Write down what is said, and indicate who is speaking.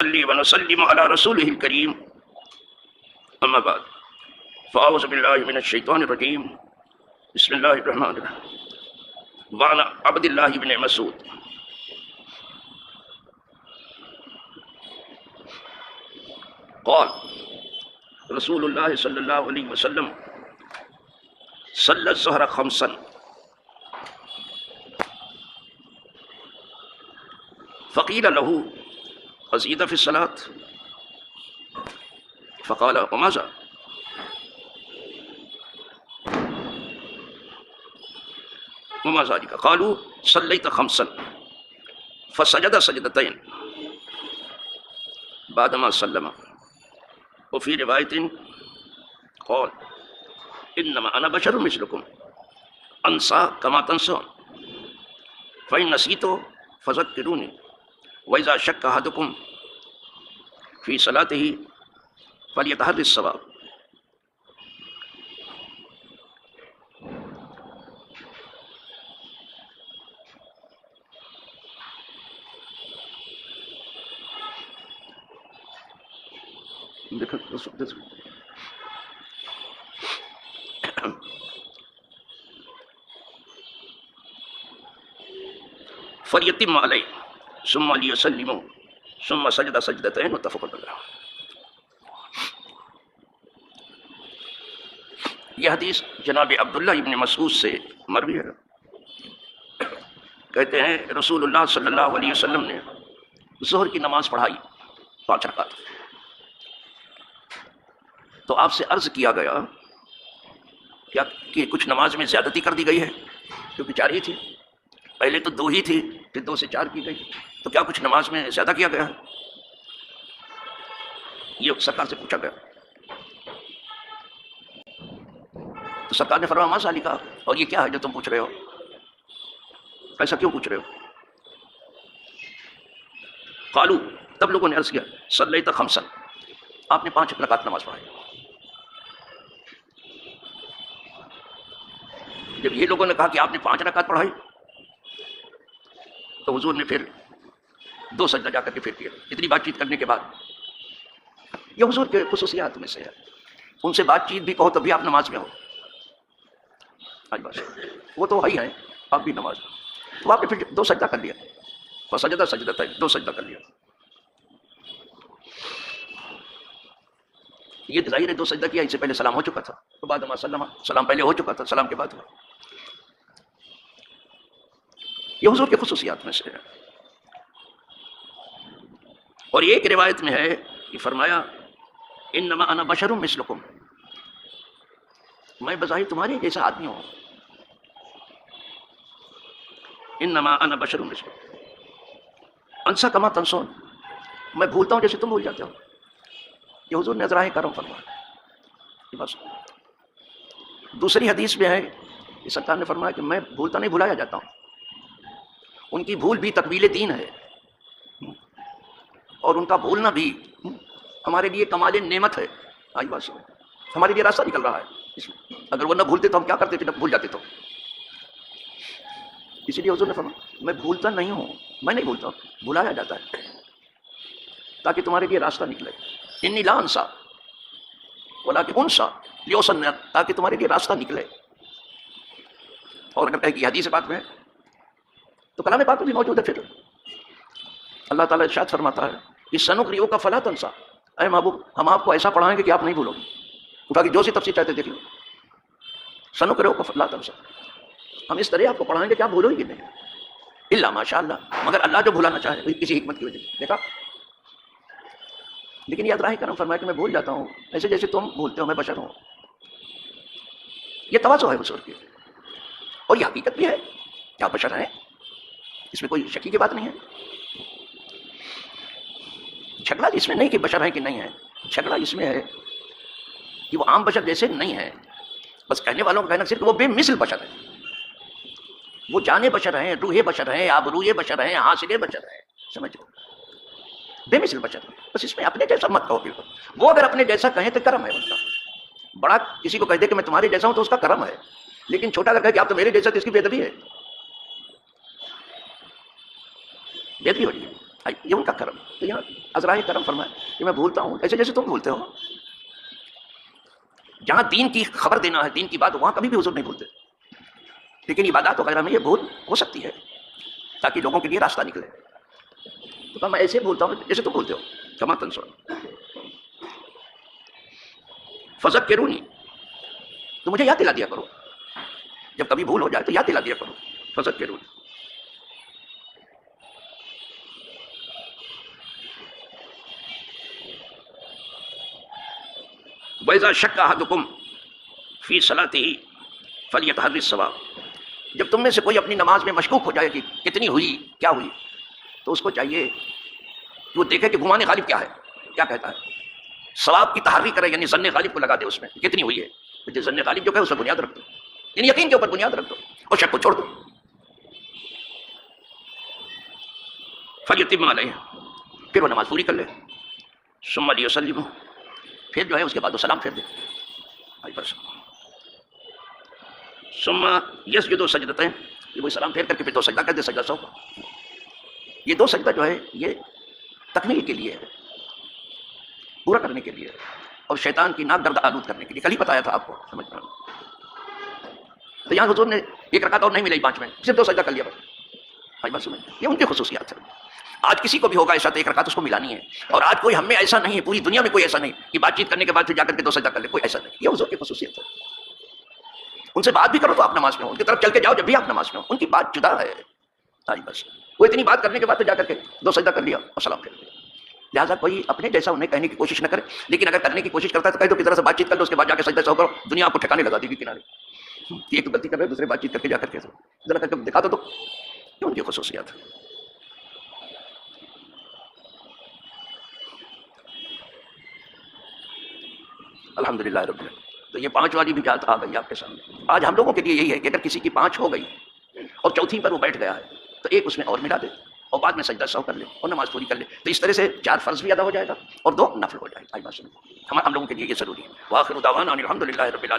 Speaker 1: ونصلي ونسلم على رسوله الكريم أما بعد فأعوذ بالله من الشيطان الرجيم بسم الله الرحمن الرحيم وعن عبد الله بن مسعود قال رسول الله صلى الله عليه وسلم صلى الظهر خمسا فقيل له أزيد في الصلاة فقال وماذا وما ذلك قالوا صليت خمسا فسجد سجدتين بعدما سلم وفي رواية قال إنما أنا بشر مثلكم أنسى كما تنسون فإن نسيت فذكروني وإذا شك أحدكم في صلاته فليتحرى الصواب. فليتم عليه ثم ليسلموا ثم سجد سجدتين متفق علیہ. یہ حدیث جناب عبداللہ ابن مسعود سے مروی ہے. کہتے ہیں رسول اللہ صلی اللہ علیہ وسلم نے ظہر کی نماز پڑھائی 5 رکعت. تو آپ سے عرض کیا گیا کیا کہ کچھ نماز میں زیادتی کر دی گئی ہے، کیونکہ 4 ہی تھی، پہلے تو 2 ہی تھی، پھر 2 سے 4 کی گئی، تو کیا کچھ نماز میں زیادہ کیا گیا ہے؟ یہ سرکار سے پوچھا گیا. تو سرکار نے فرمایا ما ذالک، اور یہ کیا ہے جو تم پوچھ رہے ہو، ایسا کیوں پوچھ رہے ہو؟ قالوا، تب لوگوں نے عرض کیا صلیت خمسا، آپ نے 5 رکعت نماز پڑھائی. جب یہ لوگوں نے کہا کہ آپ نے 5 رکعت پڑھائی تو حضور نے پھر 2 سجدہ جا کر کے پھر کیا. اتنی بات چیت کرنے کے بعد، یہ حضور کے خصوصیات میں سے ہے، ان سے بات چیت بھی کہو تب بھی آپ نماز میں ہو. آج بات وہ تو وہی ہیں، آپ بھی نماز میں. تو آپ نے پھر 2 سجدہ کر لیا، فسجدہ سجدتین، 2 سجدہ کر لیا. یہ ظاہر ہے 2 سجدہ کیا، اس سے پہلے سلام ہو چکا تھا، تو بعد میں سلام پہلے ہو چکا تھا، سلام کے بعد ہوا. یہ حضور کے خصوصیات میں سے ہے. اور یہ ایک روایت میں ہے کہ فرمایا انما انا بشر مثلکم، میں بظاہر تمہارے جیسا آدمی ہوں. انما انا بشر مثلکم انسا کما تنسون، میں بھولتا ہوں جیسے تم بھول جاتے ہو. یہ حضور نے ذرائع کرم فرمایا. بس دوسری حدیث میں ہے کہ سرکار نے فرمایا کہ میں بھولتا نہیں، بھلایا جاتا ہوں. ان کی بھول بھی تکمیل دین ہے، اور ان کا بھولنا بھی ہمارے لیے کمال نعمت ہے. آج بات سنو، ہمارے لیے راستہ نکل رہا ہے اس میں. اگر وہ نہ بھولتے تو ہم کیا کرتے تھے، بھول جاتے تو. اسی لیے حضور نے فرمایا میں بھولتا نہیں ہوں، میں نہیں بھولتا، بھلایا جاتا ہے تاکہ تمہارے لیے راستہ نکلے. انی لا انسا ولکن انسا لیوسن، تاکہ تمہارے لیے راستہ نکلے. اور اگر کہیں کہ حدیث بات میں تو کلام پاک میں بھی موجود ہے. پھر اللہ تعالیٰ ارشاد فرماتا ہے کہ سنقرئک فلا تنسا، اے محبوب ہم آپ کو ایسا پڑھائیں گے کہ آپ نہیں بھولو گے. کہا کہ جو سی تفسیر چاہتے دیکھ لو، سنقرئک فلا تنسا، ہم اس طرح آپ کو پڑھائیں گے کہ آپ بھولو گے نہیں، الا ماشاء اللہ، مگر اللہ جو بھلانا چاہے کسی حکمت کی وجہ سے. دیکھا، لیکن یہ ذرائع کرم فرمایا کہ میں بھول جاتا ہوں ایسے جیسے تم بھولتے ہو، میں بشر ہوں. یہ تواضع ہے حضور کی، اور یہ حقیقت بھی ہے کہ آپ بشر ہیں، اس میں کوئی شکی کی بات نہیں ہے. جھگڑا اس میں نہیں کہ بشر ہیں کہ نہیں ہیں، جھگڑا اس میں ہے کہ وہ عام بشر جیسے نہیں ہیں. بس کہنے والوں کا کہنا صرف وہ بے مثل بشر ہیں، وہ جانے بشر ہیں، روحے بشر ہیں، آبروئے بشر ہیں، حاصلے بشر ہیں. سمجھو، بے مثل بشر. بس اس میں اپنے جیسا مت کہو. بالکل وہ اگر اپنے جیسا کہیں تو کرم ہے ان کا. بڑا کسی کو کہہ دے کہ میں تمہارے جیسا ہوں تو اس کا کرم ہے، لیکن چھوٹا اگر کہے کہ آپ تو میرے جیسا تو اس کی بے ادبی ہے، بے ادبی ہو رہی ہے. یہ ان کا کرم. تو یہاں عذرائے کرم فرمائے کہ میں بھولتا ہوں ایسے جیسے تم بھولتے ہو. جہاں دین کی خبر دینا ہے، دین کی بات، وہاں کبھی بھی حضور نہیں بھولتے. لیکن عبادات وغیرہ میں یہ بھول ہو سکتی ہے تاکہ لوگوں کے لیے راستہ نکلے. تو کہا میں ایسے بھولتا ہوں جیسے تم بھولتے ہو. کما تنسون فذکرونی، تو مجھے یاد دلا دیا کرو جب کبھی بھول ہو جائے تو یاد دلا دیا کرو. فذکرونی. وَإِذَا شَكَّ أَحَدُكُمْ فِي صَلَاتِهِ فَلْيَتَحَرِّ الصَّوَابَ. جب تم میں سے کوئی اپنی نماز میں مشکوک ہو جائے کہ کتنی ہوئی، کیا ہوئی، تو اس کو چاہیے کہ وہ دیکھے کہ گمان غالب کیا ہے، کیا کہتا ہے. ثواب کی تحری کرے، یعنی ظن غالب کو لگا دے اس میں کتنی ہوئی ہے. جو ظن غالب جو کہ اس پر بنیاد رکھ دو، یعنی یقین کے اوپر بنیاد رکھ دو اور شک کو چھوڑ دو. فَلْيُتِمَّ عَلَيْهِ، پھر وہ نماز پوری کر لے. ثُمَّ لِيُسَلِّمْ، پھر جو ہے اس کے بعد وہ سلام پھیر دے. ثم یسجد سجدتین، وہ سلام پھیر کر کے پھر 2 سجدہ کر دے، سجدہ سہو. یہ 2 سجدہ جو ہے یہ تکمیل کے لیے ہے، پورا کرنے کے لیے اور شیطان کی ناک درد آلود کرنے کے لیے. کل ہی بتایا تھا آپ کو، سمجھ رہے ہیں. تو یہاں حضور نے 1 رکعت اور نہیں ملی 5 میں، صرف 2 سجدہ کر لیا بس. یہ ان کی خصوصیات ہے. آج کسی کو بھی ہوگا ایسا تو 1 رکعت اس کو ملانی ہے. اور آج کوئی ہم میں ایسا نہیں ہے، پوری دنیا میں کوئی ایسا نہیں کہ بات چیت کرنے کے بعد پھر جا کر کے 2 سجدہ کر لے. کوئی ایسا نہیں. یہ حضور کی خصوصیت ہے. ان سے بات بھی کرو تو آپ نماز میں ہو، ان کی طرف چل کے جاؤ جب بھی آپ نماز میں ہو. ان کی بات جدا ہے. بس وہ اتنی بات کرنے کے بعد تو جا کر کے 2 سجدہ کر لیا اور سلام پھیر دیا. لہٰذا کوئی اپنے جیسا انہیں کہنے کی کوشش نہ کرے. لیکن اگر کرنے کی کوشش کرتا ہے تو کہہ دو کہ ذرا سے بات چیت کر لو، اس کے بعد جا کے سجدہ سہو کرو. دنیا آپ کو ٹھکانے لگا دے گی کنارے. ایک تو غلطی کر رہے، دوسرے بات چیت کر کے جا کر کے ذرا کر کے دکھا دو. تو ان کی خصوصیات ہے. الحمدللہ رب العالمین. تو یہ 5 والی بھی بات آ گئی آپ کے سامنے. آج ہم لوگوں کے لیے یہی ہے کہ اگر کسی کی 5 ہو گئی اور چوتھی پر وہ بیٹھ گیا ہے تو 1 اس میں اور ملا دے اور بعد میں سجدہ سہو کر لے اور نماز پوری کر لے. تو اس طرح سے 4 فرض بھی ادا ہو جائے گا اور 2 نفل ہو جائے گا. ہم لوگوں کے لیے یہ ضروری ہے. وآخر دعوانا ان الحمدللہ رب العالمین.